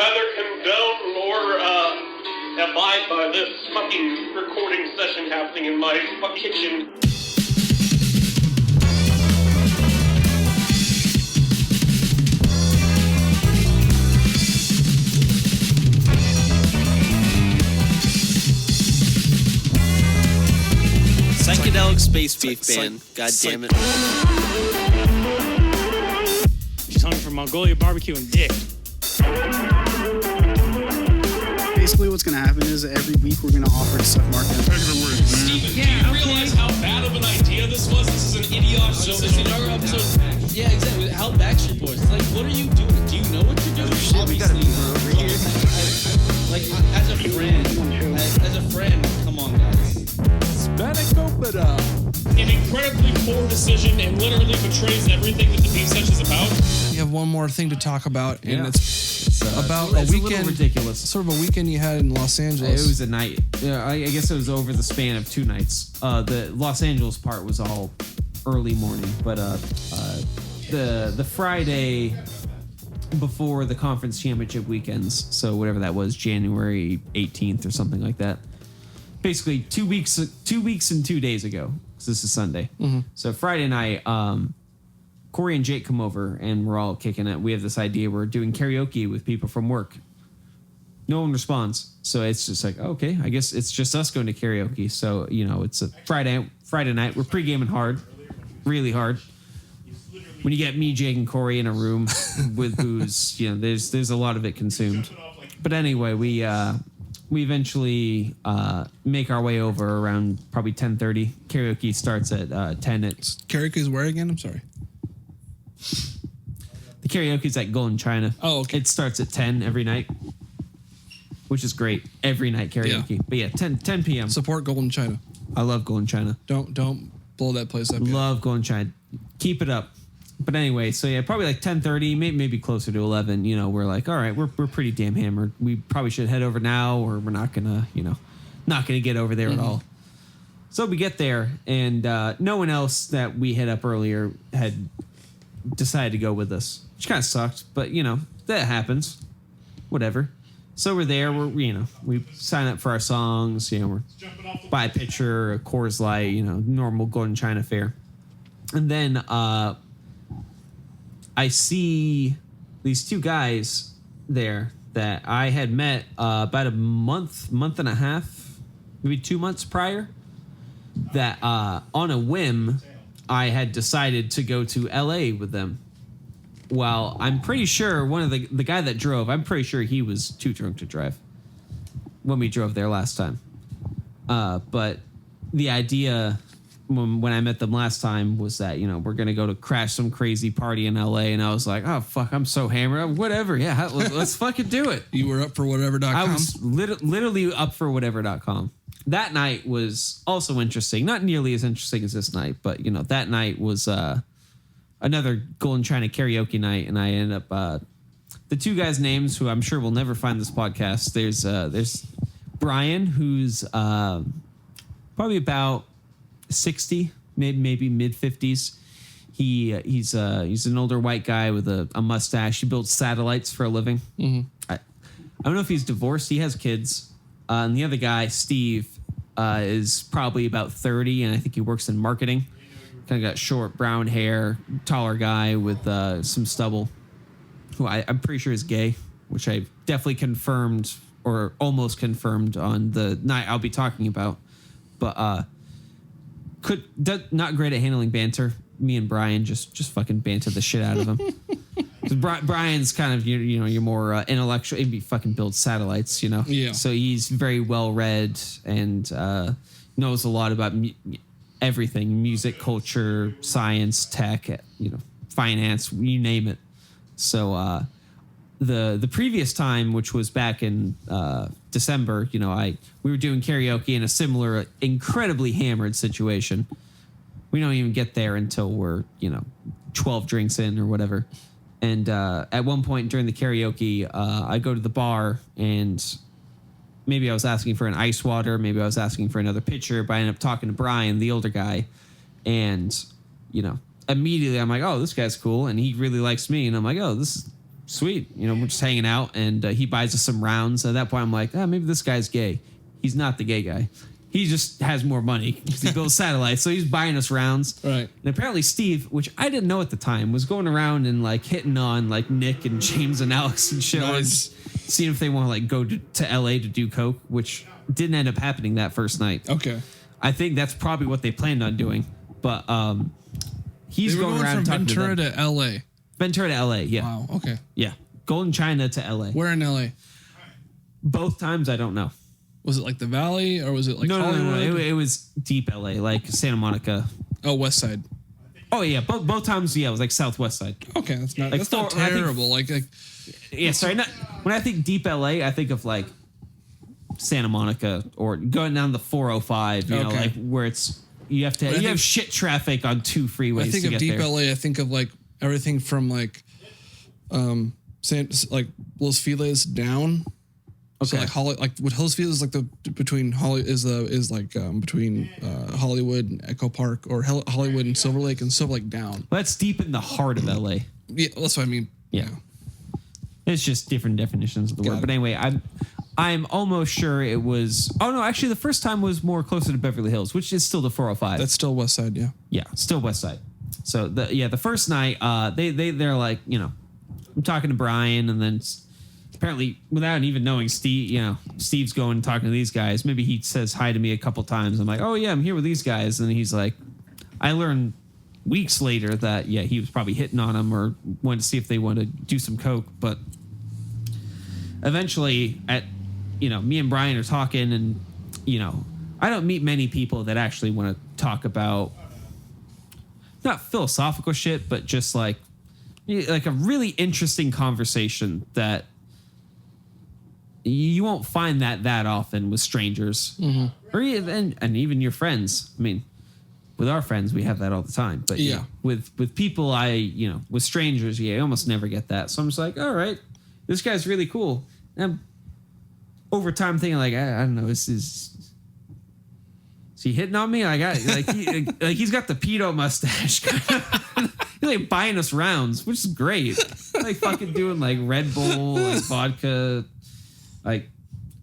neither condone nor abide by this fucking recording session happening in my kitchen. Psychedelic Space Beef Band. God damn it. She's hungry for Mongolia barbecue and dick. Basically, what's going to happen is every week we're going to offer to suck Mark. Steven, do you realize how bad of an idea this was? This is an idiotic. So this is our episode. Yeah, exactly. How Backstreet Boys. It's like, what are you doing? Do you know what you're doing? Shit, we got a beaver over here. Like, as a friend, come on, guys. An incredibly poor decision and literally betrays everything that the beef session is about. You have one more thing to talk about, and it's about a weekend. Ridiculous. Sort of a weekend you had in Los Angeles. It was a night. Yeah, I guess it was over the span of 2 nights. The Los Angeles part was all early morning, but the Friday before the conference championship weekends, so whatever that was, January 18th or something like that. Basically 2 weeks and 2 days ago, because this is Sunday. Mm-hmm. So Friday night, Corey and Jake come over and we're all kicking it. We have this idea, we're doing karaoke with people from work. No one responds. So it's just like, okay, I guess it's just us going to karaoke. So, it's a Friday night. We're pre-gaming hard, really hard. When you get me, Jake, and Corey in a room with booze, there's a lot of it consumed. But anyway, we eventually make our way over around probably 10:30. Karaoke starts at 10. Karaoke's where again? I'm sorry. The karaoke's at Golden China. Oh, okay. It starts at 10 every night, which is great. Every night karaoke. Yeah. But yeah, 10 p.m. Support Golden China. I love Golden China. Don't blow that place up yet. Love Golden China. Keep it up. But anyway, so yeah, probably like 10:30, maybe closer to 11. We're like, all right, we're pretty damn hammered. We probably should head over now, or we're not gonna get over there at all. So we get there, and no one else that we hit up earlier had decided to go with us, which kind of sucked. But that happens. Whatever. So we're there. We sign up for our songs. We're buy a pitcher, a Coors Light. Normal Golden China fare, and then I see these 2 guys there that I had met about a month and a half, maybe 2 months prior, that on a whim, I had decided to go to LA with them. Well, I'm pretty sure one of the guy that drove, I'm pretty sure he was too drunk to drive when we drove there last time. But the idea when I met them last time was that, we're going to go to crash some crazy party in LA. And I was like, oh, fuck, I'm so hammered. Whatever. Yeah, let's fucking do it. You were up for whatever.com? I was literally up for whatever.com. That night was also interesting. Not nearly as interesting as this night, but, that night was another Golden China karaoke night. And I ended up, the 2 guys' names who I'm sure will never find this podcast. There's Brian, who's probably about 60, maybe mid 50s. He's an older white guy with a mustache. He builds satellites for a living. Mm-hmm. I don't know if he's divorced. He has kids. And the other guy, Steve, is probably about 30, and I think he works in marketing. Kind of got short brown hair, taller guy with some stubble, who I'm pretty sure is gay, which I definitely confirmed or almost confirmed on the night I'll be talking about. But not great at handling banter. Me and Brian just fucking banter the shit out of him. Brian's kind of you're more intellectual. He fucking builds satellites, Yeah. So he's very well read and knows a lot about everything: music, culture, science, tech, finance, you name it. So the previous time, which was back in December, we were doing karaoke in a similar incredibly hammered situation. We don't even get there until we're 12 drinks in or whatever. And at one point during the karaoke, I go to the bar and maybe I was asking for an ice water, maybe I was asking for another pitcher, but I ended up talking to Brian, the older guy, and immediately I'm like, oh, this guy's cool, and he really likes me, and I'm like, oh, this sweet. We're just hanging out, and he buys us some rounds. At that point, I'm like, maybe this guy's gay. He's not the gay guy. He just has more money because he builds satellites. So he's buying us rounds. Right. And apparently Steve, which I didn't know at the time, was going around and like hitting on like Nick and James and Alex and shit. Nice. Seeing if they want to like go to LA to do coke, which didn't end up happening that first night. Okay. I think that's probably what they planned on doing. But he's They were going around from talking Ventura to them. to LA. Ventura to LA, yeah. Wow. Okay. Yeah. Golden China to LA. Where in LA? Both times, I don't know. Was it like the Valley or was it like No. Hollywood? It was deep LA, like Santa Monica. Oh, West Side. Oh, yeah. Both times, yeah, it was like Southwest side. Okay, that's not Like that's not I think- terrible. Like Yeah, sorry. When I think deep LA, I think of like Santa Monica or going down the 405, you know, Okay. like where it's you have But I think- have shit traffic on two freeways I think to of get deep there. LA. I think of like everything from like, like Los Feliz down. So Okay. like what Los Feliz is like the between between Hollywood and Echo Park or Hollywood and Silver Lake and Silver Lake down. Well, that's deep in the heart of LA. Yeah, that's what I mean. Yeah. It's just different definitions of the Got word. it. But anyway, I'm almost sure it was. Oh no, actually, the first time was more closer to Beverly Hills, which is still the 405. That's still West Side. Yeah. Yeah, still West Side. So the first night, they're like, you know, I'm talking to Brian, and then apparently without even knowing Steve, you know, Steve's going and talking to these guys. Maybe he says hi to me a couple times. I'm like, oh yeah, I'm here with these guys, and he's like, I learned weeks later that yeah, he was probably hitting on them or wanted to see if they wanted to do some coke, but eventually me and Brian are talking, and you know, I don't meet many people that actually want to talk about not philosophical shit, but just like a really interesting conversation that you won't find that often with strangers, or even and even your friends. I mean, with our friends, we have that all the time. But Yeah. with people, with strangers, I almost never get that. So I'm just like, all right, this guy's really cool. And I'm, over time, thinking like, I don't know, is he hitting on me? He's got the pedo mustache. He's like buying us rounds, which is great. Like fucking doing like Red Bull, like vodka. Like,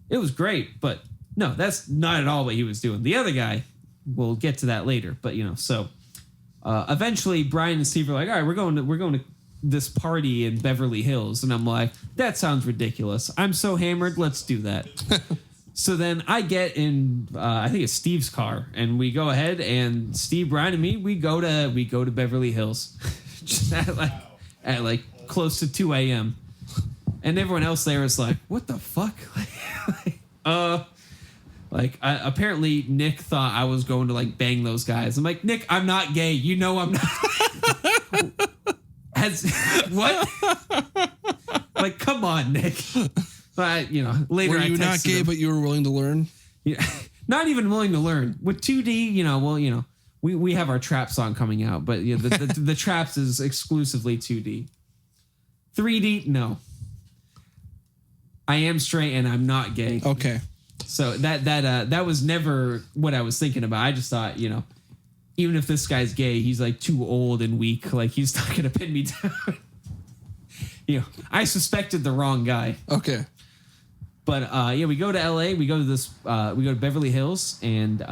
it was great, but no, that's not at all what he was doing. The other guy, we'll get to that later, but so eventually Brian and Steve are like, all right, we're going to this party in Beverly Hills, and I'm like, that sounds ridiculous. I'm so hammered, let's do that. So then I get in, I think it's Steve's car, and we go ahead, and Steve, Brian, and me, we go to Beverly Hills, just at like close to 2 a.m. And everyone else there is like, what the fuck? Apparently Nick thought I was going to like bang those guys. I'm like, Nick, I'm not gay. You know I'm not. What? Like, come on, Nick. But later Were you I not texted gay, him. but you were willing to learn? Yeah, not even willing to learn. With 2D, we have our trap song coming out, but the traps is exclusively 2D. 3D, no. I am straight and I'm not gay. Okay. So that was never what I was thinking about. I just thought, even if this guy's gay, he's like too old and weak. Like he's not gonna pin me down. I suspected the wrong guy. Okay. But we go to LA. We go to Beverly Hills, and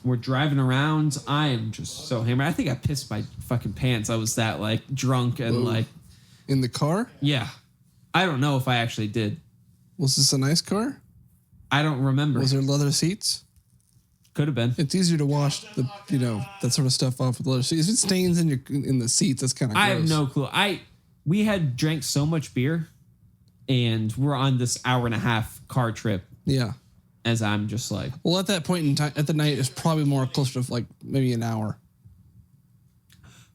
we're driving around. I am just so hammered. I think I pissed my fucking pants. I was that like drunk and like in the car. Yeah. I don't know if I actually did. Was this a nice car? I don't remember. Was there leather seats? Could have been. It's easier to wash that sort of stuff off with leather seats. If it stains in the seats, that's kind of gross. I have no clue. We had drank so much beer, and we're on this hour and a half car trip. Yeah. As I'm just like, well, at that point in time, at the night, it's probably more closer to like maybe an hour.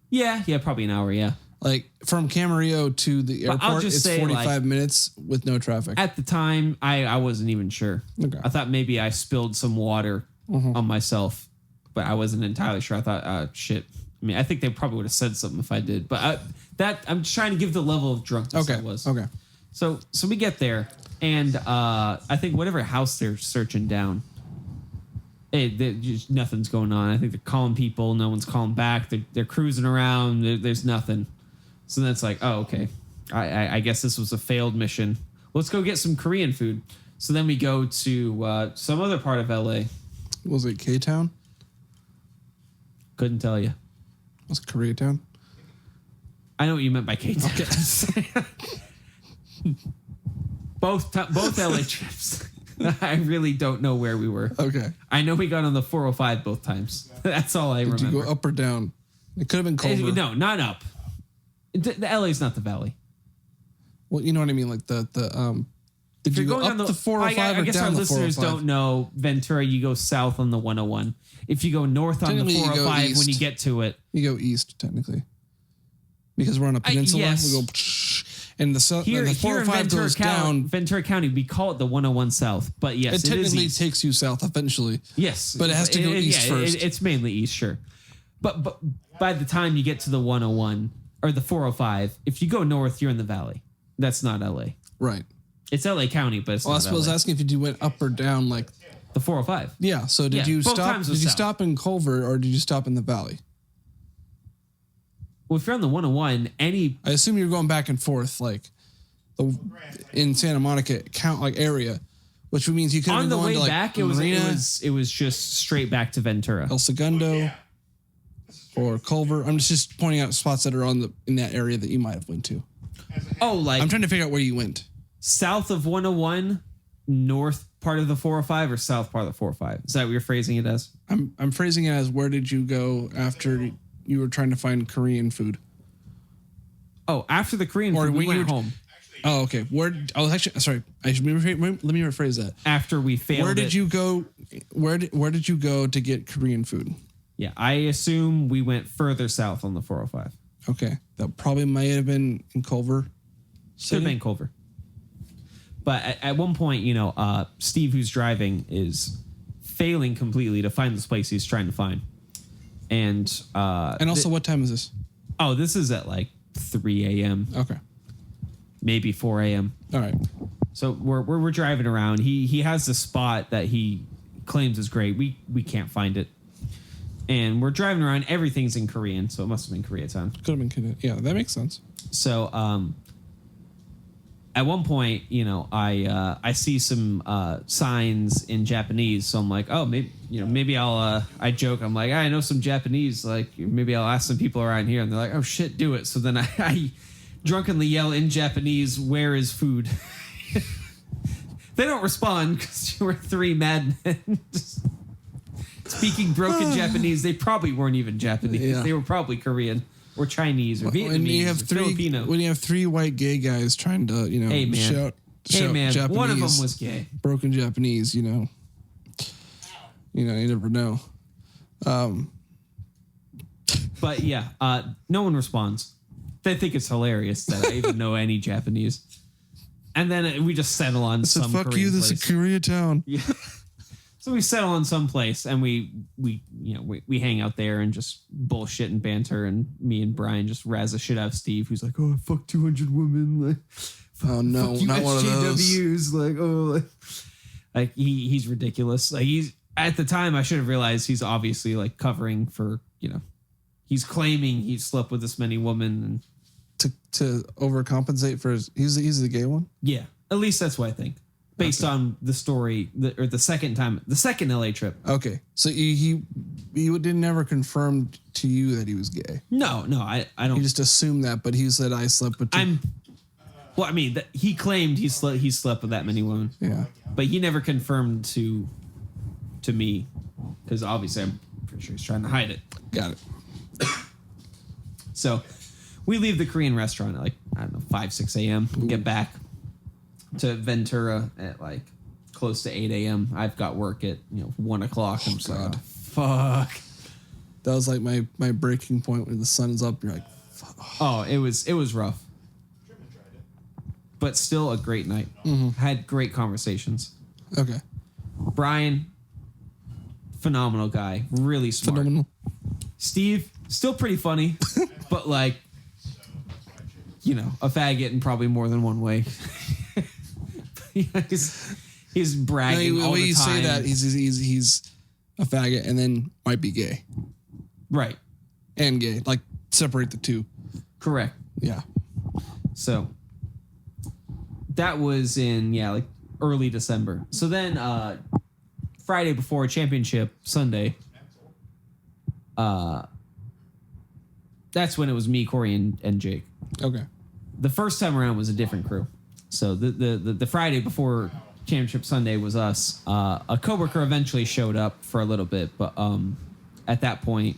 Yeah, probably an hour. Yeah. Like from Camarillo to the airport, it's say, 45 minutes with no traffic. At the time, I wasn't even sure. Okay. I thought maybe I spilled some water on myself, but I wasn't entirely sure. I thought, shit. I mean, I think they probably would have said something if I did, but I'm trying to give the level of drunkenness I was. Okay. So we get there, and I think whatever house they're searching down, just nothing's going on. I think they're calling people, no one's calling back. They're cruising around. There's nothing. So then it's like, oh, okay. I guess this was a failed mission. Let's go get some Korean food. So then we go to some other part of LA. Was it K-Town? Couldn't tell you. Was it Koreatown? I know what you meant by K-Town. Okay. both LA trips. I really don't know where we were. Okay. I know we got on the 405 both times. That's all I remember. Did you go up or down? It could have been Culver. No, not up. The LA's not the valley. Well, you know what I mean, like the did you go up the 405 I or guess down our the listeners 405? don't know Ventura. You go south on the 101. If you go north on the Technically, you go 405, when you east. get to it, You go east technically, because we're on a peninsula. yes. We go, and the south. here The in 405 Ventura, goes down. Ventura County, we call it the 101 South. But yes, It it is technically east. takes you south eventually. Yes, but it has to go east first. It's mainly east, sure. But by the time you get to the 101 or the 405, if you go north, you're in the valley. That's not LA. Right. It's LA County, but it's Well, I not suppose LA. asking if you went up or down, like The 405. yeah. So did Yeah, you both stop? times Did was you south. stop in Culver or did you stop in the valley? Well, if you're on the 101, any I assume you're going back and forth, like in Santa Monica count like area, which means you could have on been the going way to like back, Marina, it was just straight back to Ventura. El Segundo, or Culver. I'm just pointing out spots that are in that area that you might have went to. Oh, like I'm trying to figure out where you went. south of 101, north part of the 405, or south part of the 405. Is that what you're phrasing it as? I'm phrasing it as where did you go after you were trying to find Korean food? Oh, after the Korean Or food, we when you went were- home. Oh, okay. I was actually sorry. Let me rephrase that. After we failed Where did it. you go? Where did you go to get Korean food? Yeah, I assume we went further south on the 405. Okay, that probably might have been in Culver. Should have been Culver. But at one point, Steve, who's driving, is failing completely to find this place he's trying to find. And also, what time is this? this is at like 3 a.m., Okay, maybe 4 a.m. all right. So we're driving around. He has this spot that he claims is great. We can't find it. And we're driving around. Everything's in Korean, so it must have been Koreatown. Could have been. Yeah, that makes sense. So at one point, I see some signs in Japanese. So I'm like, oh, maybe I'll. I joke. I'm like, I know some Japanese. Like maybe I'll ask some people around here. And they're like, oh shit, do it. So then I drunkenly yell in Japanese, "Where is food?" They don't respond because you were three madmen just speaking broken Japanese. They probably weren't even Japanese. Yeah. They were probably Korean or Chinese or Vietnamese When you have or three, Filipino. when you have three white gay guys trying to, Hey, man. shout Hey man, Japanese, one of them was gay. broken Japanese. You never know. But yeah, no one responds. They think it's hilarious that I even know any Japanese. And then we just settle on So some fuck Korean you. This is place. Koreatown. Yeah. So we settle on some place and we hang out there and just bullshit and banter, and me and Brian just razz the shit out of Steve, who's like, oh, I fucked 200 women. Like, Oh no, fuck you not one of those. SJWs. Like, oh, like he's ridiculous. Like at the time I should have realized he's obviously like covering for, he's claiming he slept with this many women, and To overcompensate for he's the gay one. yeah, at least that's what I think. Based on the story, the second LA trip. Okay, so he didn't ever confirm to you that he was gay. No, I don't. He just assumed that, but he said I slept with. He claimed he slept with that many women. Yeah. But he never confirmed to me, because obviously I'm pretty sure he's trying to hide it. Got it. So we leave the Korean restaurant at 5, 6 a.m. We get back to Ventura at close to 8 a.m. I've got work at 1 o'clock. I'm just like, fuck. That was like my breaking point when the sun's up. You're like, fuck. Oh, it was rough. But still a great night. Mm-hmm. Had great conversations. Okay. Brian, phenomenal guy. Really smart. Phenomenal. Steve, still pretty funny, but a faggot in probably more than one way. he's bragging The all way the you time. say that, he's a faggot and then might be gay Right. and gay. Like separate the two. Correct. Yeah. So That was in like early December. So then Friday before championship Sunday, that's when it was me, Corey, and Jake. Okay. The first time around was a different crew. So the Friday before championship Sunday was us. A coworker eventually showed up for a little bit, but at that point,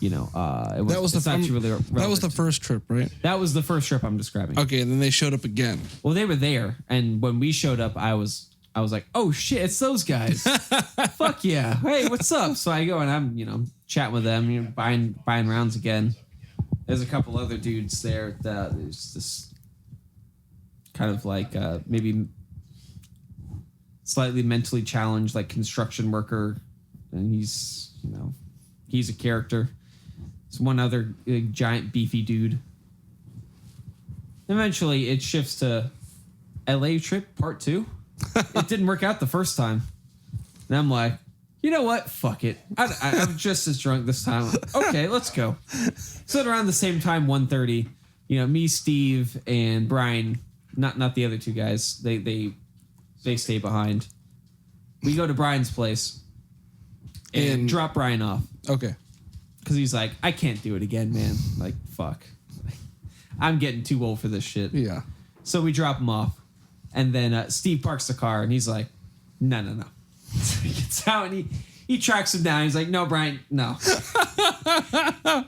it was that was the first trip, right? That was the first trip I'm describing. Okay, and then they showed up again. Well, they were there, and when we showed up, I was like, oh shit, it's those guys. Fuck yeah. Hey, what's up? So I go and I'm, chatting with them, buying rounds again. There's a couple other dudes there that is this kind of like maybe slightly mentally challenged, like construction worker, and he's a character. There's one other giant beefy dude. Eventually, it shifts to LA trip part 2. It didn't work out the first time, and I'm like, you know what? Fuck it. I'm just as drunk this time. Okay, let's go. So at around the same time, 1:30, me, Steve, and Brian, not the other two guys. They stay behind. We go to Brian's place and drop Brian off. Okay. Because he's like, I can't do it again, man. Like, fuck. I'm getting too old for this shit. Yeah. So we drop him off. And then Steve parks the car and he's like, no. He gets out and he tracks him down. He's like, no, Brian, no.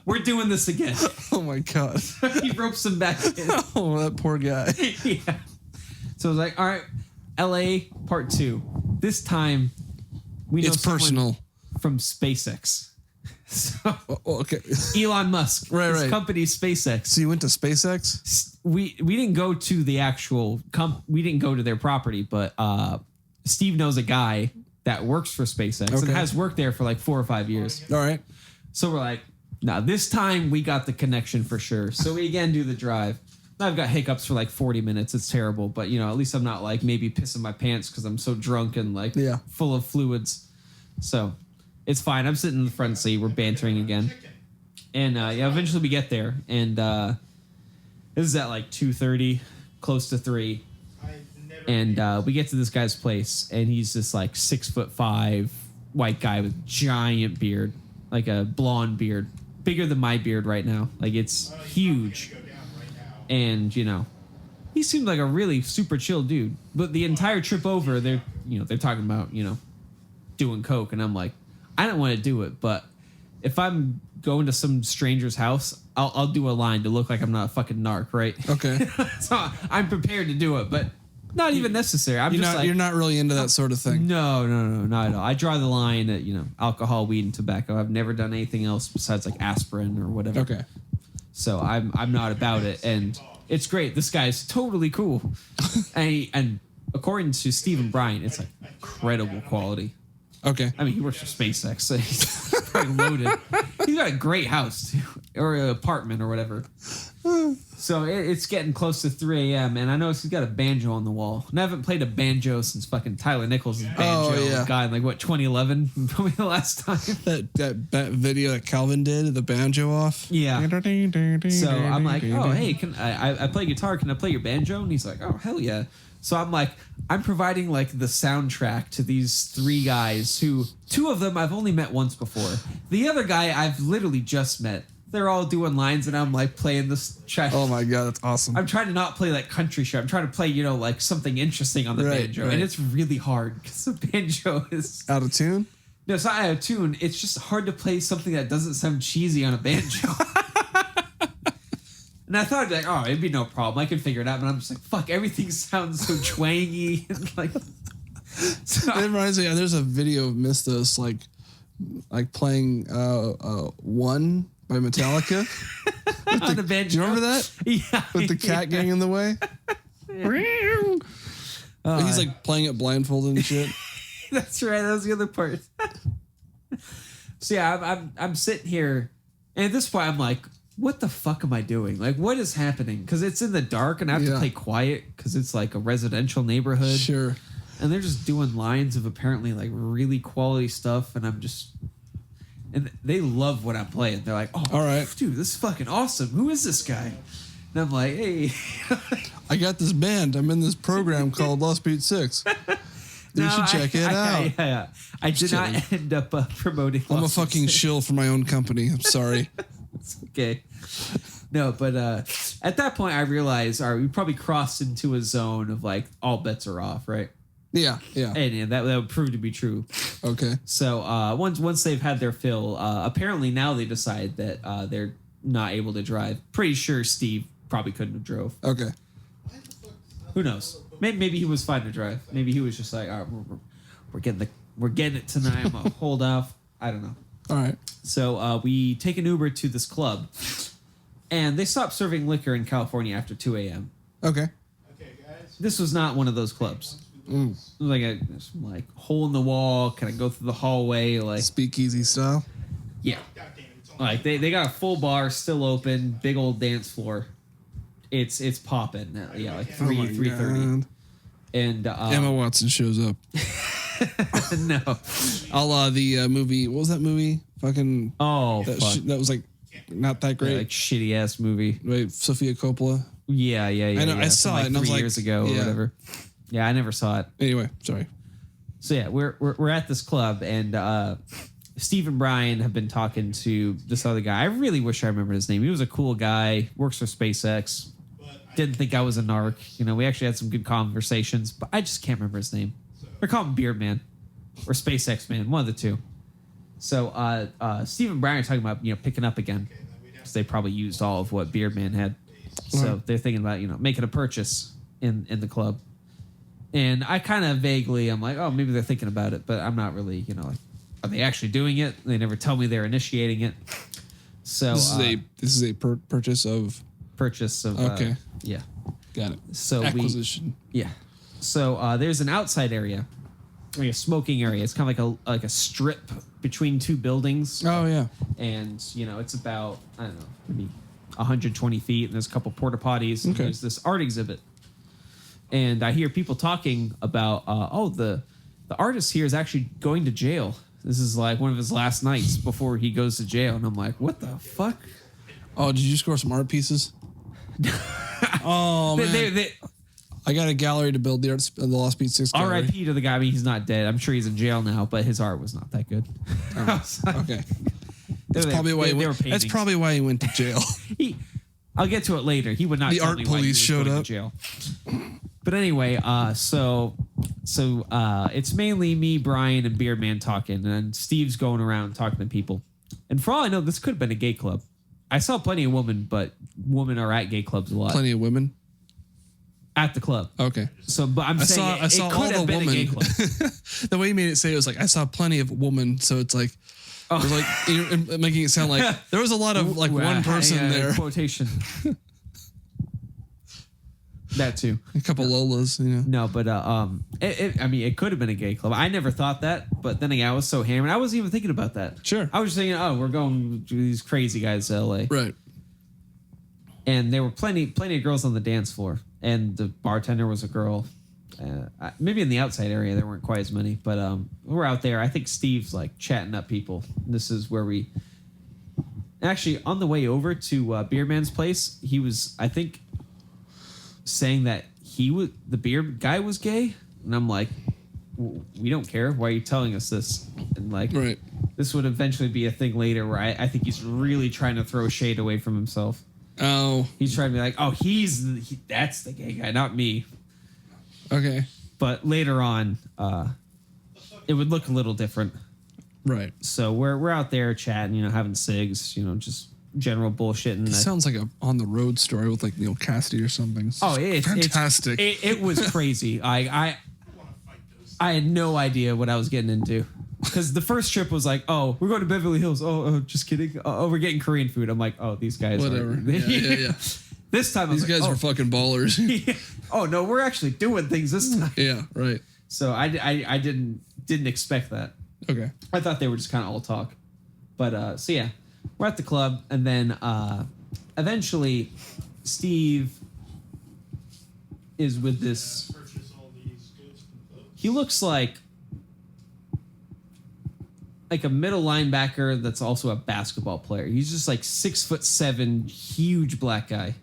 We're doing this again. Oh, my God. He ropes him back in. Oh, that poor guy. Yeah. So I was like, all right, LA part 2. This time, we know it's personal. From SpaceX. So, okay. Elon Musk. Right. His company, SpaceX. So you went to SpaceX? We didn't go to the actual we didn't go to their property, but Steve knows a guy that works for SpaceX and has worked there for like 4 or 5 years. All right. So we're like, no, this time we got the connection for sure. So we again do the drive. I've got hiccups for like 40 minutes. It's terrible, but at least I'm not like maybe pissing my pants because I'm so drunk and like full of fluids. So it's fine. I'm sitting in the front seat. We're bantering again. And eventually we get there. And this is at like 2:30, close to 3. And we get to this guy's place. And he's this like 6'5" white guy with giant beard. Like a blonde beard. Bigger than my beard right now. Like it's huge. And, he seemed like a really super chill dude. But the entire trip over, they're talking about, doing coke. And I'm like, I don't want to do it, but if I'm going to some stranger's house, I'll do a line to look like I'm not a fucking narc, right? Okay. So I'm prepared to do it, but not even necessary. You're not really into that sort of thing. No, not at all. I draw the line at alcohol, weed, and tobacco. I've never done anything else besides like aspirin or whatever. Okay. So I'm not about it, and it's great. This guy's totally cool, and according to Steve and Brian, it's like incredible quality. Okay. I mean, he works for SpaceX, so he's probably loaded. He's got a great house, too, or an apartment or whatever. So it's getting close to 3 a.m., and I noticed he's got a banjo on the wall. And I haven't played a banjo since fucking Tyler Nichols' banjo. Oh, yeah. God, like, 2011? Probably the last time. That video that Calvin did, the banjo off? Yeah. So I'm like, oh, hey, can I play guitar. Can I play your banjo? And he's like, oh, hell yeah. So I'm like, I'm providing like the soundtrack to these 3 guys who 2 of them I've only met once before. The other guy I've literally just met. They're all doing lines and I'm like playing this track. Oh my God, that's awesome. I'm trying to not play like country shit. I'm trying to play, like something interesting on the banjo. Right. And it's really hard because the banjo is out of tune? No, it's not out of tune. It's just hard to play something that doesn't sound cheesy on a banjo. And I thought I'd be like, oh, it'd be no problem. I can figure it out. But I'm just like, fuck, everything sounds so twangy. And like, so it reminds me, there's a video of Mistos like playing One by Metallica. On the banjo. Do you remember that? Yeah. With the cat getting in the way? He's like playing it blindfolded and shit. That's right. That was the other part. So yeah, I'm sitting here, and at this point I'm like, what the fuck am I doing? Like, what is happening? Because it's in the dark, and I have to play quiet because it's like a residential neighborhood. Sure. And they're just doing lines of apparently like really quality stuff, and and they love what I'm playing. They're like, oh, all right, dude, this is fucking awesome. Who is this guy? And I'm like, hey. I got this band. I'm in this program called Lost Beat 6. You should check it out. Yeah. I did not end up promoting. I'm a fucking shill for my own company. I'm sorry. It's okay. No, but at that point, I realized, all right, we probably crossed into a zone of like all bets are off, right? Yeah. And that would prove to be true. Okay. So once they've had their fill, apparently now they decide that they're not able to drive. Pretty sure Steve probably couldn't have drove. Okay. Who knows? Maybe he was fine to drive. Maybe he was just like, all right, we're getting it tonight. I'm gonna hold off. I don't know. All right. So we take an Uber to this club, and they stopped serving liquor in California after 2 a.m. Okay. This was not one of those clubs. It was like a hole in the wall. Kind of go through the hallway, like Speakeasy style. yeah. Like they got a full bar still open, big old dance floor. It's popping. Yeah, like 3:30. And Emma Watson shows up. no. The movie. What was that movie? Fucking. Fuck. That was like not that great. Yeah, like shitty ass movie. Right, Sophia Coppola. Yeah. I know. I saw it and I was 3 like, years ago or whatever. Yeah, I never saw it. Anyway, sorry. So yeah, we're at this club, and Steve and Brian have been talking to this other guy. I really wish I remembered his name. He was a cool guy, works for SpaceX. Didn't think I was a narc. You know, we actually had some good conversations, but I just can't remember his name. We're calling him Beard Man or SpaceX Man, one of the two. So Steve and Brian are talking about, picking up again, because they probably used all of what Beard Man had. So they're thinking about, making a purchase in the club. And I kind of vaguely, I'm like, oh, maybe they're thinking about it, but I'm not really, like, are they actually doing it? They never tell me they're initiating it. So this is a purchase of. Purchase of. Okay. Yeah. Got it. So acquisition. Yeah. So there's an outside area, like a smoking area. It's kind of like a strip between two buildings. Oh yeah. And it's about, I don't know, maybe 120 feet, and there's a couple porta potties. And there's this art exhibit. And I hear people talking about, the artist here is actually going to jail. This is like one of his last nights before he goes to jail. And I'm like, what the fuck? Oh, did you score some art pieces? Oh, man. I got a gallery to build the Lost Beat 6 gallery. R.I.P. to the guy. I mean, he's not dead. I'm sure he's in jail now, but his art was not that good. Okay. That's probably why he went to jail. I'll get to it later. He would not. The tell art me why he police was showed going up. to jail. But anyway, so it's mainly me, Brian, and Beardman talking, and Steve's going around talking to people. And for all I know, this could have been a gay club. I saw plenty of women, but women are at gay clubs a lot. Plenty of women at the club. Okay. So, but I'm saying I saw it could have been a gay club. The way you made it say it was like I saw plenty of women, so it's like. It was like you're making it sound like there was a lot of like one person there. Quotation. That too. A couple Lolas, No, but it could have been a gay club. I never thought that, but then again, I was so hammered. I wasn't even thinking about that. Sure. I was just thinking, we're going to these crazy guys to LA. Right. And there were plenty of girls on the dance floor, and the bartender was a girl. Maybe in the outside area there weren't quite as many, but we're out there. I think Steve's like chatting up people. This is where we actually on the way over to Beerman's place. He was, I think, saying that the beer guy was gay, and I'm like, we don't care. Why are you telling us this? And like, right. This would eventually be a thing later where I think he's really trying to throw shade away from himself. Oh, he's trying to be like, that's the gay guy, not me. Okay. But later on, it would look a little different. Right. So we're out there chatting, having cigs, just general bullshit. And it sounds like a on the road story with like Neil Cassidy or something. It's fantastic. It was crazy. I had no idea what I was getting into. Because the first trip was like, oh, we're going to Beverly Hills. Oh, just kidding. Oh, we're getting Korean food. I'm like, oh, these guys. Whatever. Yeah. This time, these guys were fucking ballers. Yeah. Oh no, we're actually doing things this time. Yeah, right. So I didn't expect that. Okay. I thought they were just kind of all talk, but so yeah, we're at the club, and then eventually, Steve is with this. He looks like a middle linebacker that's also a basketball player. He's just like 6'7", huge black guy.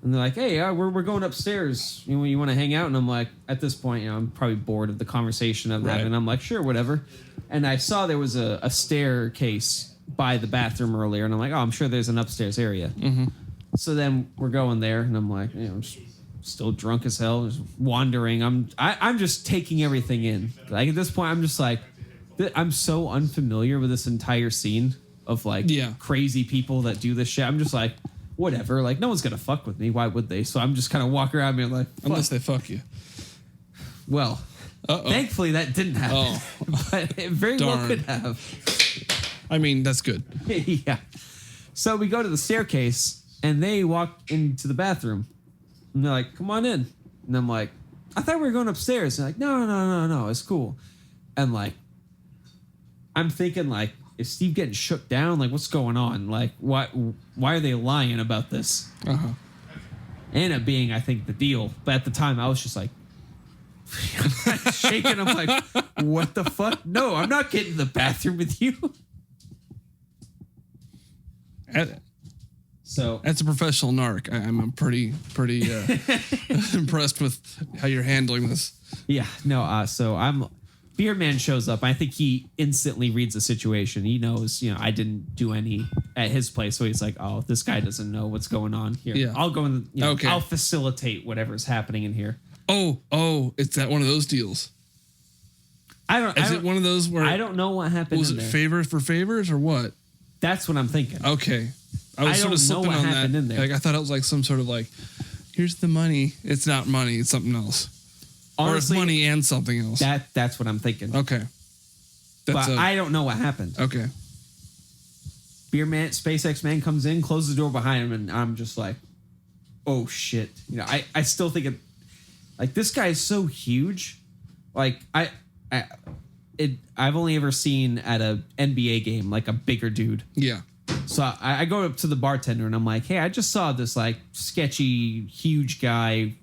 And they're like, hey, we're going upstairs. You want to hang out? And I'm like, at this point, I'm probably bored of the conversation of that. And I'm like, sure, whatever. And I saw there was a staircase by the bathroom earlier. And I'm like, oh, I'm sure there's an upstairs area. Mm-hmm. So then we're going there. And I'm like, I'm just still drunk as hell, just wandering. I'm just taking everything in. Like at this point, I'm just like, I'm so unfamiliar with this entire scene of like crazy people that do this shit. I'm just like, whatever, like no one's gonna fuck with me. Why would they? So I'm just kind of walking around being like, fuck. Unless they fuck you. Well, thankfully that didn't happen. But it very well could have. I mean, that's good. Yeah. So we go to the staircase and they walk into the bathroom and they're like, come on in. And I'm like, I thought we were going upstairs. And they're like, no, it's cool. And like, I'm thinking like, is Steve getting shook down? Like, what's going on? Like, why are they lying about this? Uh-huh. And it being, I think, the deal. But at the time, I was just like, shaking. I'm like, what the fuck? No, I'm not getting in the bathroom with you. So as a professional narc, I'm pretty impressed with how you're handling this. Yeah, no. So Beer Man shows up. I think he instantly reads the situation. He knows, I didn't do any at his place. So he's like, oh, this guy doesn't know what's going on here. Yeah. I'll go in, I'll facilitate whatever's happening in here. Oh, it's that one of those deals. Is it one of those where I don't know what happened? Was it favors for favors or what? That's what I'm thinking. Okay. I was sort of slipping on that. In there. Like I thought it was like some sort of like, here's the money. It's not money. It's something else. Honestly, or it's money and something else. That's what I'm thinking. Okay. I don't know what happened. Okay. Beer Man, SpaceX Man comes in, closes the door behind him, and I'm just like, oh shit. I still think it, like this guy is so huge. Like I've only ever seen at a NBA game like a bigger dude. Yeah. So I go up to the bartender and I'm like, hey, I just saw this like sketchy, huge guy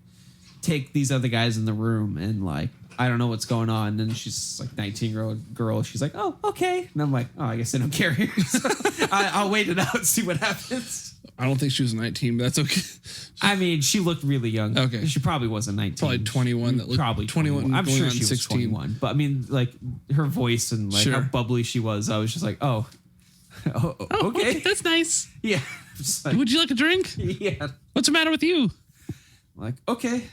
take these other guys in the room and like, I don't know what's going on. And she's like 19-year-old girl. She's like, oh, okay. And I'm like, oh, I guess I don't care here. So I'll wait it out and see what happens. I don't think she was 19, but that's okay. I mean, she looked really young. Okay. She probably wasn't 19. Probably 21. That looked probably 21. I'm sure she was 16. 21. But I mean, like her voice and like how bubbly she was, I was just like, oh, okay. That's nice. Yeah. Like, would you like a drink? Yeah. What's the matter with you? Like, okay.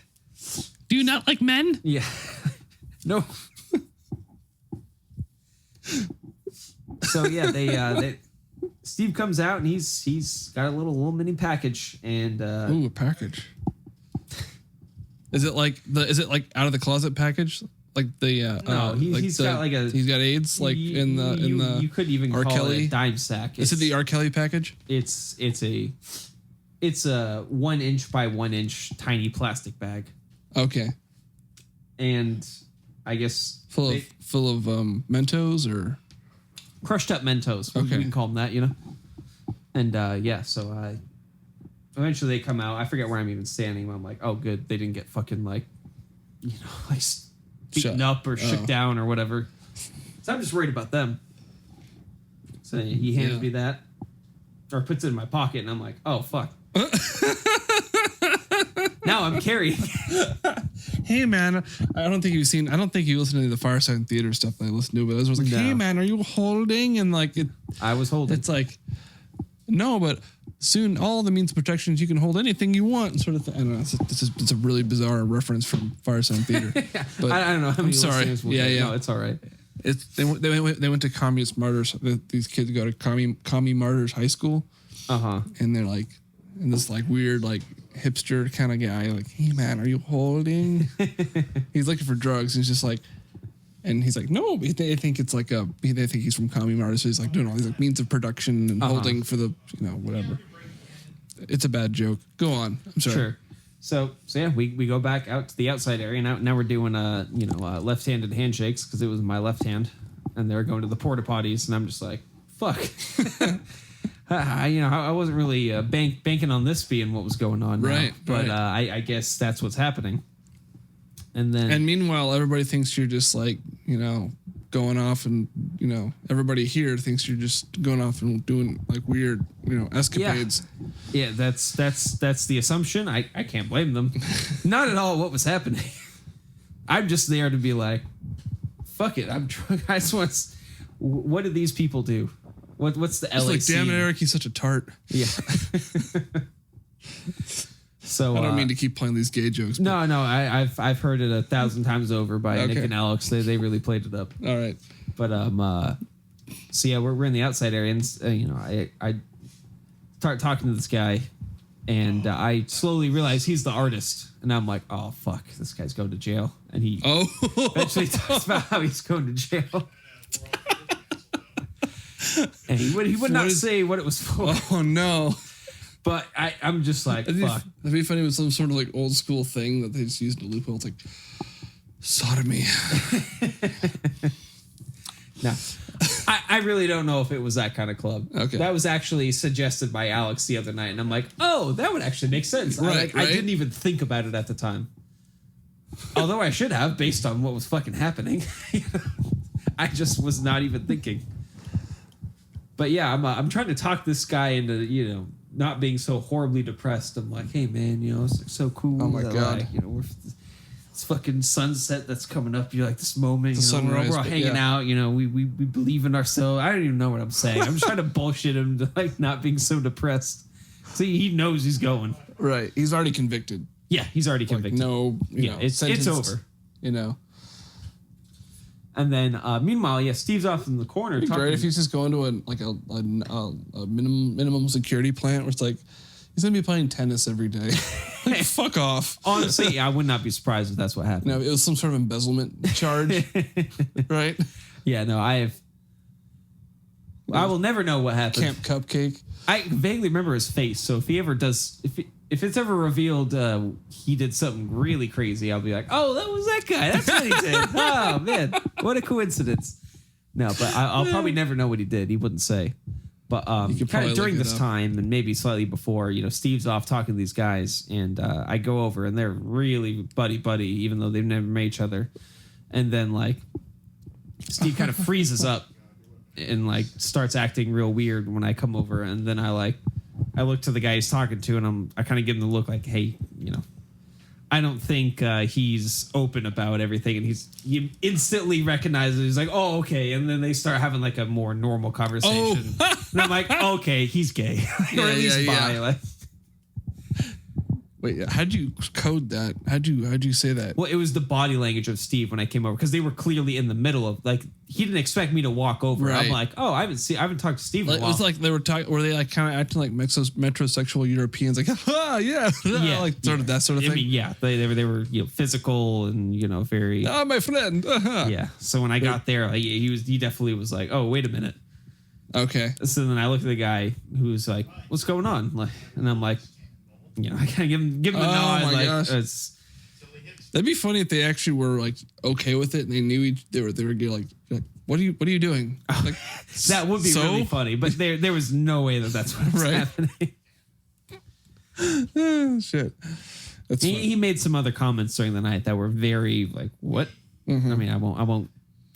Do you not like men? Yeah. No. So yeah, they Steve comes out and he's got a little mini package and ooh, a package. Is it like out of the closet package? Like the no, he's got AIDS like in the you could even R. call Kelly? it a dime sack. Is it the R. Kelly package? It's a 1 inch by 1 inch tiny plastic bag. Okay. And I guess full of Mentos or crushed up Mentos. Okay. We can call them that, And yeah, so eventually they come out. I forget where I'm even standing. I'm like, oh, good. They didn't get fucking like beaten up or shook down or whatever. So I'm just worried about them. So he hands me that, or puts it in my pocket, and I'm like, oh fuck. Now I'm carrying. Hey man, I don't think you listened to the Fireside Theater stuff that I listened to, but I was like, hey man, are you holding? And like I was holding. It's like, no, but soon all the means of protections, you can hold anything you want, sort of thing. I don't know. It's a really bizarre reference from Fireside Theater. But I don't know how many I'm sorry. Yeah. No, it's all right. They went to Communist Martyrs. These kids go to Commie Martyrs High School. And they're like, and this like weird like hipster kind of guy, like, hey man, are you holding? He's looking for drugs. And he's just like, and he's like, no, they think it's like they think he's from Commie Martyrs. So he's like doing all these like means of production and holding for the whatever. It's a bad joke. Go on. I'm sorry. Sure. So yeah, we go back out to the outside area. Now we're doing left-handed handshakes because it was my left hand, and they're going to the porta potties, and I'm just like, fuck. I wasn't really banking on this being what was going on, right? But I guess that's what's happening. And meanwhile, everybody thinks you're just like going off and everybody here thinks you're just going off and doing like weird, escapades. Yeah, that's the assumption. I can't blame them. Not at all what was happening. I'm just there to be like, fuck it. I'm drunk. I just want. What do these people do? What's the LA It's like, scene? damn it, Eric, he's such a tart. Yeah. So I don't mean to keep playing these gay jokes. No, I've heard it 1,000 times over by Nick and Alex. They really played it up. All right. But so yeah, we're in the outside area, and I start talking to this guy, and I slowly realize he's the artist, and I'm like, oh fuck, this guy's going to jail, and he eventually talks about how he's going to jail. And he would not say what it was for. Oh no. But I'm just like, fuck. That'd be funny with some sort of like old school thing that they just used in a loophole. It's like sodomy. No, I really don't know if it was that kind of club. Okay. That was actually suggested by Alex the other night, and I'm like, oh, that would actually make sense. Right. I didn't even think about it at the time. Although I should have, based on what was fucking happening. I just was not even thinking. But yeah, I'm trying to talk this guy into, not being so horribly depressed. I'm like, hey man, it's so cool. Oh my God. We're this fucking sunset that's coming up. You like this moment. Sunrise, we're all hanging out. We believe in ourselves. I don't even know what I'm saying. I'm just trying to bullshit him to like not being so depressed. See, he knows he's going. Right. He's already convicted. Yeah, he's already convicted. It's over. And then, meanwhile, Steve's off in the corner. It'd be great if he's just going to a minimum security plant where it's like he's gonna be playing tennis every day. Like, fuck off. Honestly, I would not be surprised if that's what happened. No, it was some sort of embezzlement charge, right? Yeah, no, I will never know what happened. Camp Cupcake. I vaguely remember his face, so if he ever does, if it's ever revealed he did something really crazy, I'll be like, oh, that was that guy. That's what he did. Oh, man. What a coincidence. No, but I'll probably never know what he did. He wouldn't say. But kind of during this time and maybe slightly before, Steve's off talking to these guys, and I go over, and they're really buddy, even though they've never met each other. And then, like, Steve kind of freezes up and, like, starts acting real weird when I come over, and then I look to the guy he's talking to, and I kind of give him the look like, hey, I don't think he's open about everything, and he instantly recognizes. He's like, oh, okay, and then they start having like a more normal conversation, and I'm like, okay, he's gay, or at least bi. Like, wait, how'd you code that? How'd you say that? Well, it was the body language of Steve when I came over, because they were clearly in the middle of, like, he didn't expect me to walk over. Right. I'm like, oh, I haven't talked to Steve in a while. It was like they were talking, were they like kind of acting like metrosexual Europeans, like, yeah, like sort of that sort of thing. I mean, yeah, they were physical and very. Oh, my friend. Yeah. So when I got there, like, he definitely was like, oh, wait a minute. Okay. So then I looked at the guy who's like, what's going on? Like, and I'm like, I kind of give him a nod. My like, gosh. That'd be funny if they actually were like okay with it and they knew they were like, what are you doing? Like, that would be really funny, but there was no way that's what was happening. Oh, shit. He made some other comments during the night that were very like, what? Mm-hmm. I mean,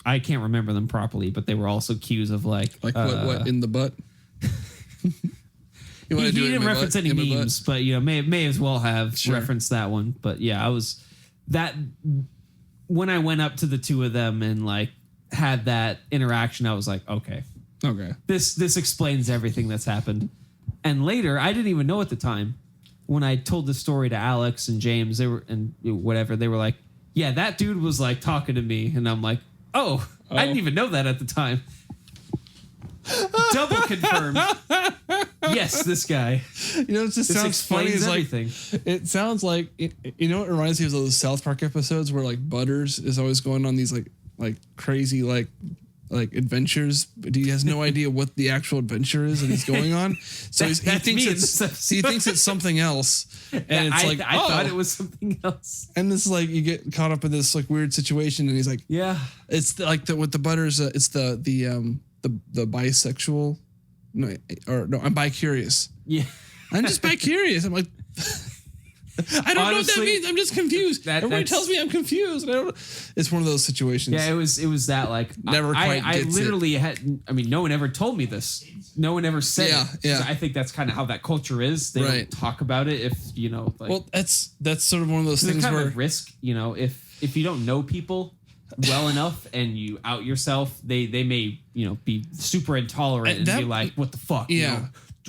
I can't remember them properly, but they were also cues of like what in the butt. He didn't reference any memes, but may as well have referenced that one. But yeah, I was that when I went up to the two of them and like had that interaction, I was like, okay, this explains everything that's happened. And later, I didn't even know at the time when I told the story to Alex and James, they were like, yeah, that dude was like talking to me, and I'm like, oh. I didn't even know that at the time. Double confirmed. Yes, this guy. It just sounds funny. It's everything. Like, it sounds like it reminds me of those South Park episodes where like Butters is always going on these like crazy like adventures, but he has no idea what the actual adventure is that he's going on. So he thinks it's something else, and it's like I thought it was something else. And it's like you get caught up in this like weird situation, and he's like, yeah, it's like with the Butters, it's the bisexual. No, I'm bi-curious. Yeah. I'm just bi-curious. I'm like, I don't know what that Honestly, means. I'm just confused. Everybody that's- tells me I'm confused. And I don't. It's one of those situations. Yeah, it was that like Never quite I gets literally had. I mean, no one ever told me this. No one ever said Yeah, it. yeah. So I think that's kind of how that culture is. They Right. don't talk about it if like. Well, that's sort of one of those there's things kind where of a risk, if you don't know people well enough and you out yourself, they may be super intolerant and that- be like, "What the fuck?" Yeah.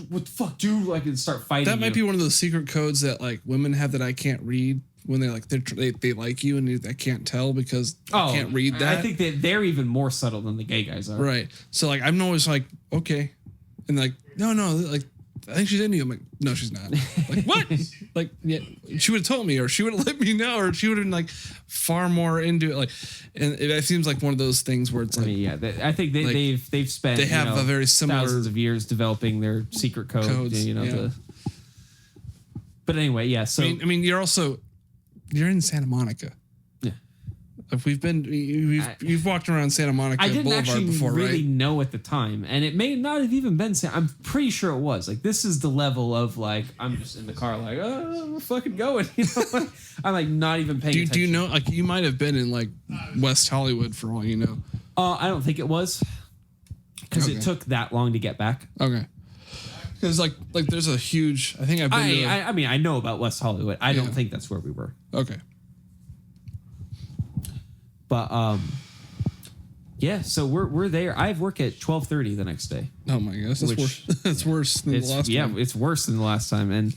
What the fuck, dude? Like, and start fighting. that might be one of those secret codes that like women have that I can't read when they like they like you and I can't tell because I can't read that. I think that they're even more subtle than the gay guys are. Right. So like I'm always like, okay. And like, no, like I think she's into you. I'm like, no, she's not. Like, what? Like, yeah, she would have told me, or she would have let me know, or she would have been like far more into it. Like, and it seems like one of those things where it's I like, mean, yeah, I think they've spent they have a very similar thousands of years developing their secret code. codes, yeah. But anyway, yeah. So I mean, you're in Santa Monica. Yeah. If you've walked around Santa Monica I didn't Boulevard actually before, really right? know at the time, and it may not have even been. I'm pretty sure it was. Like, this is the level of like I'm just in the car, like, oh, we're fucking going. I'm like not even paying attention. Do you know? Like, you might have been in like West Hollywood for all you know. I don't think it was because Okay. it took that long to get back. Okay. Because like there's a huge. I think I've been. to I mean, I know about West Hollywood. I don't think that's where we were. Okay. But yeah. So we're there. I have work at 12:30 the next day. Oh my gosh, that's Which- worse. That's worse than the last time. It's worse than the last time, and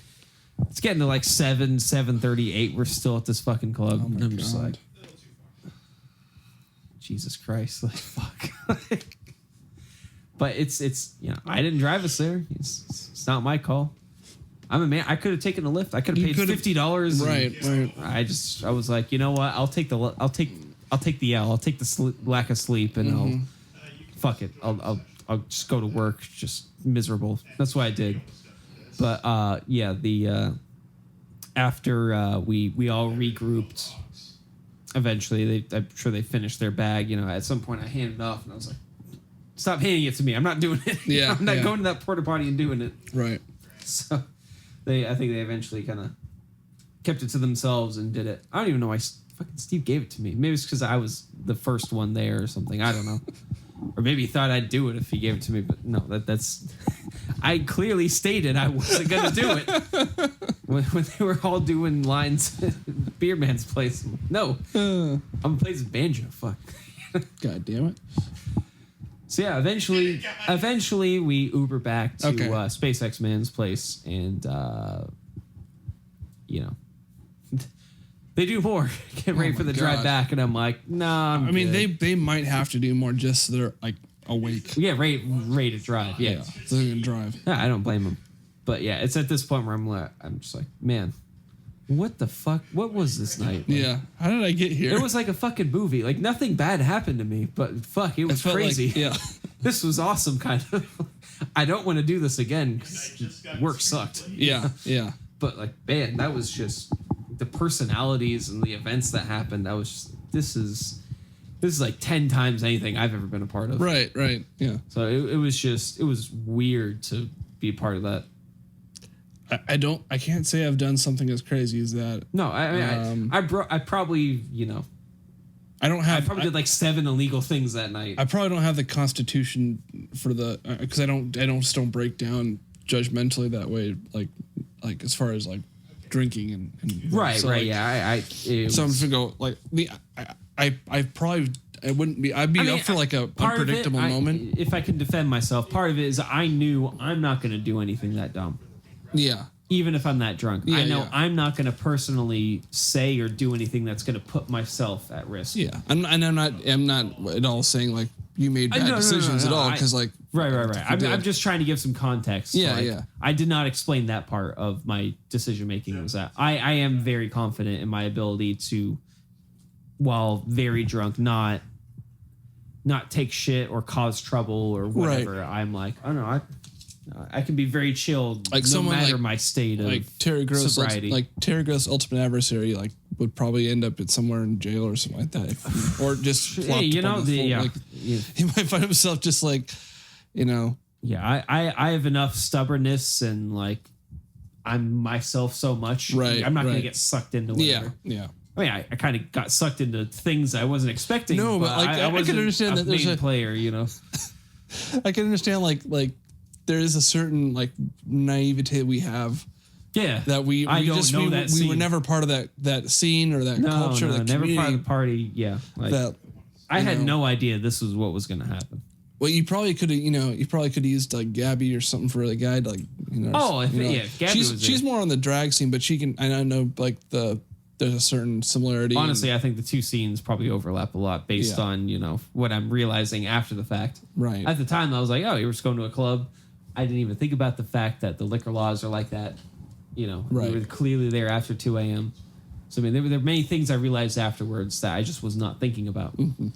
it's getting to like 7:38. We're still at this fucking club. Oh my and I'm just God. like, Jesus Christ, like fuck. But it's I didn't drive us there. It's not my call. I'm a man. I could have taken a lift. I could have paid $50. Right. I was like, you know what? I'll take the L. I'll take the lack of sleep, and I'll fuck it. I'll just go to work, just miserable. That's what I did. But after we all regrouped, eventually I'm sure they finished their bag. At some point I handed it off, and I was like, stop handing it to me. I'm not doing it. Yeah, I'm not yeah. going to that porta potty and doing it. Right. So I think they eventually kind of kept it to themselves and did it. I don't even know why fucking Steve gave it to me. Maybe it's because I was the first one there or something. I don't know. Or maybe he thought I'd do it if he gave it to me. But no, that's... I clearly stated I wasn't going to do it. When they were all doing lines at Beer Man's place. No. I'm going to play this banjo. Fuck. God damn it. So yeah, eventually we Uber back to Okay. SpaceX Man's place, and they do more. Get ready my for the drive God. back, and I'm like, nah. I mean, they might have to do more just so they're like awake. ready to drive. Yeah. So they can drive. Yeah, I don't blame them. But yeah, it's at this point where I'm just like, man, what the fuck? What was this night? Like, Yeah. How did I get here? it was like a fucking movie. Like nothing bad happened to me, but fuck, it was felt like- crazy. yeah. This was awesome, kind of. I don't want to do this again because work sucked. Yeah. Yeah. But like, man, that was just the personalities and the events that happened. That was just, this is like 10 times anything I've ever been a part of. Right. Right. Yeah. So it was weird to be a part of that. I can't say I've done something as crazy as that. No, I probably, I don't I have. probably did like 7 illegal things that night. I probably don't have the constitution for the because I don't just break down judgmentally that way. Like as far as like drinking and right, so, right, like, yeah. So I'm just gonna go like I probably I wouldn't be. I'd be up for like a part of it, unpredictable moment. If I can defend myself, part of it is I knew I'm not going to do anything that dumb. Yeah. Even if I'm that drunk, Yeah, I know yeah. I'm not going to personally say or do anything that's going to put myself at risk. Yeah. I'm not at all saying like you made bad No, decisions no, at all I- because like Right. I'm did. just trying to give some context. Yeah, Like, yeah. I did not explain that part of my decision making. Was that I am very confident in my ability to, while very drunk, not take shit or cause trouble or whatever. Right. I'm like, oh no, I can be very chill, Like no someone matter like- my state of like Terry Gross sobriety. like Terry Gross ultimate adversary like would probably end up at somewhere in jail or something like that or just Hey, plopped you up know on the floor. yeah. Like, Yeah. he might find himself just like Yeah, I have enough stubbornness and like I'm myself so much. Right, I'm not going to right. get sucked into whatever. Yeah. I mean, I kind of got sucked into things I wasn't expecting. No, but, like, I wasn't can understand a that there's main a- player, you know. I can understand like there is a certain like naivete we have Yeah, that we I don't just know we, that we were scene. never part of that scene or that culture, that never community. part of the party. Yeah, like, that I had know. no idea this was what was going to happen. well, you probably could have used like Gabby or something for the guy to like Oh, if Gabby was she's there. more on the drag scene, but she can. I know like there's a certain similarity. Honestly, I think the two scenes probably overlap a lot based Yeah. on what I'm realizing after the fact. Right. At the time, I was like, oh, you were just going to a club. I didn't even think about the fact that the liquor laws are like that. Right. We were clearly there after 2 a.m. So I mean, there were many things I realized afterwards that I just was not thinking about. Mm-hmm.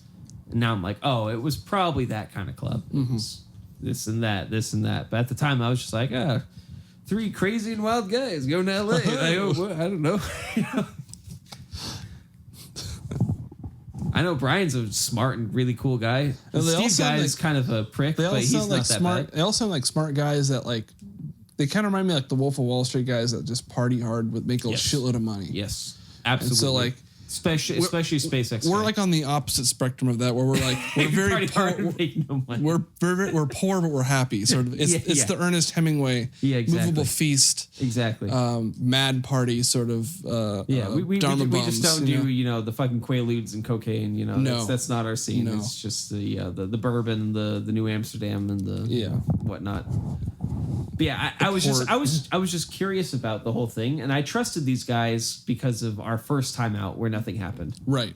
And now I'm like, oh, it was probably that kind of club. It was this and that. But at the time, I was just like, 3 crazy and wild guys going to LA. I don't know. I know Brian's a smart and really cool guy. And they all Steve sound guy is like- kind of a prick, They all but he's sound not like that smart. bad. They all sound like smart guys that like. They kind of remind me like the Wolf of Wall Street guys that just party hard with make a Yes. shitload of money. Yes, absolutely. so, like, especially SpaceX. We're like on the opposite spectrum of that, where we're like we're very Party poor. hard and make no money. We're poor, but we're happy. Sort of. It's Yeah. the Ernest Hemingway Yeah, exactly. movable feast, Exactly. mad party sort of. we Dharma just bums, don't you know? do the fucking Quaaludes and cocaine. No. That's not our scene. No. It's just the bourbon, the New Amsterdam, and the whatnot. But yeah, I was just curious about the whole thing, and I trusted these guys because of our first time out where nothing happened, Right.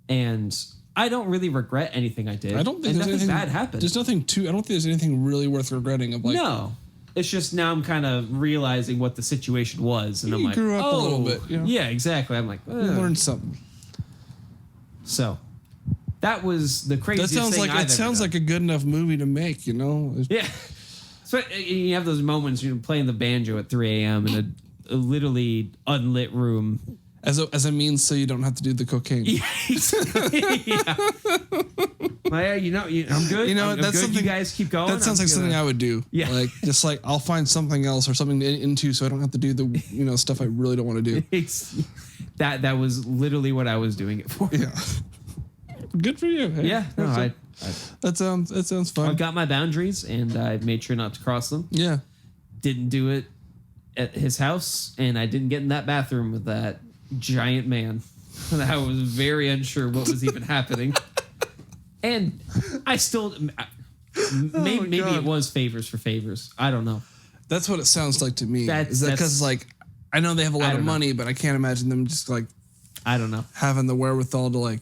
and I don't really regret anything I did. I don't think and there's nothing anything bad happened. There's nothing too. I don't think there's anything really worth regretting. Of like, No. It's just now I'm kind of realizing what the situation was, and I'm You like, grew up a little bit, you know? Yeah, exactly. I'm like, you learned something. So that was the That craziest sounds thing like I've it ever sounds done. like a good enough movie to make. You know. Yeah. So you have those moments you're playing the banjo at 3 a.m. in a literally unlit room. As a means so you don't have to do the cocaine. Yeah. I'm good. You know, I'm that's good. something. You guys keep going. That sounds like something I would do. Yeah. Like just like I'll find something else or something to into so I don't have to do the stuff I really don't want to do. That was literally what I was doing it for. Yeah. Good for you. Hey, Yeah. No, that sounds fun. I've got my boundaries and I made sure not to cross them. Yeah. Didn't do it at his house, and I didn't get in that bathroom with that giant man. And I was very unsure what was even happening. And I still maybe God. it was favors for favors. I don't know. That's what it sounds like to me. Is that That's- because like I know they have a lot of don't know. money, but I can't imagine them just like I don't know. having the wherewithal to like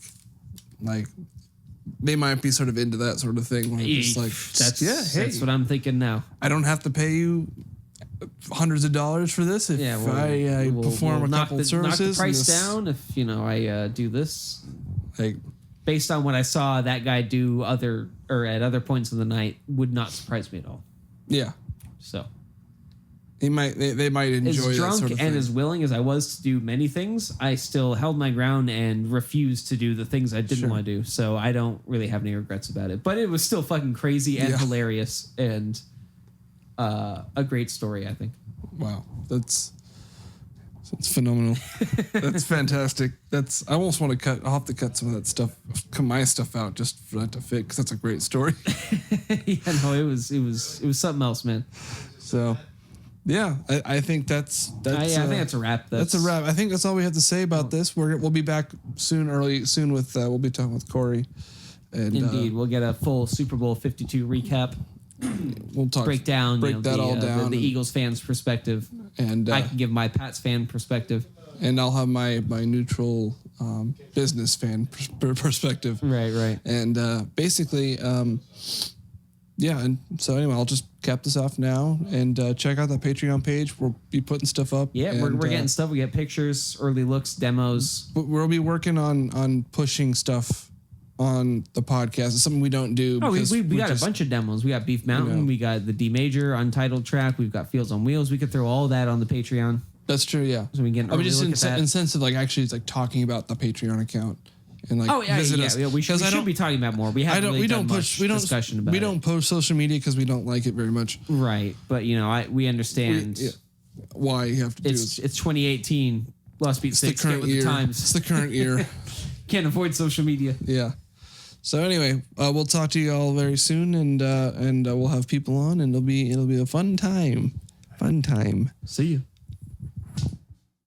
they might be sort of into that sort of thing. Where it's just like That's what I'm thinking now. I don't have to pay you hundreds of dollars for this if I perform a couple knock services. the and price this- down if I do this. Like, Based on what I saw that guy do at other points of the night would not surprise me at all. yeah, So they might enjoy as that drunk sort of and thing. as willing as I was to do many things, I still held my ground and refused to do the things I didn't want to do. So I don't really have any regrets about it. But it was still fucking crazy and hilarious and a great story, I think. Wow, that's phenomenal. That's fantastic. I almost want to cut. I'll have to cut some of that stuff, my stuff out, just for that to fit, because that's a great story. Yeah, no, it was something else, man. So, yeah, I think that's. I think that's a wrap. That's a wrap. I think that's all we have to say about this. We'll be back soon with we'll be talking with Corey. And, Indeed, we'll get a full Super Bowl 52 recap. We'll talk. Break down all down. the Eagles fans' perspective, and I can give my Pats fan perspective. And I'll have my neutral business fan perspective. Right. And basically, yeah. And so anyway, I'll just cap this off now and check out that Patreon page. We'll be putting stuff up. Yeah, and, we're getting stuff. We get pictures, early looks, demos. But we'll be working on pushing stuff on the podcast. It's something we don't do. Oh, because we got a bunch of demos. We got Beef Mountain. We got the D Major Untitled track. We've got Fields on Wheels. We could throw all that on the Patreon. That's true. Yeah. So we can get an I mean, early just look at that. in sense of like actually it's like talking about the Patreon account and like visit us. Yeah, we should be talking about more. We haven't really done much discussion about it. We don't post social media because we don't like it very much. Right, but we understand. why you have to do It's 2018. Lost Beat 6. the current Get with year. the times. It's the current year. Can't avoid social media. Yeah. So anyway, we'll talk to you all very soon, and we'll have people on, and it'll be a fun time. Fun time. See you.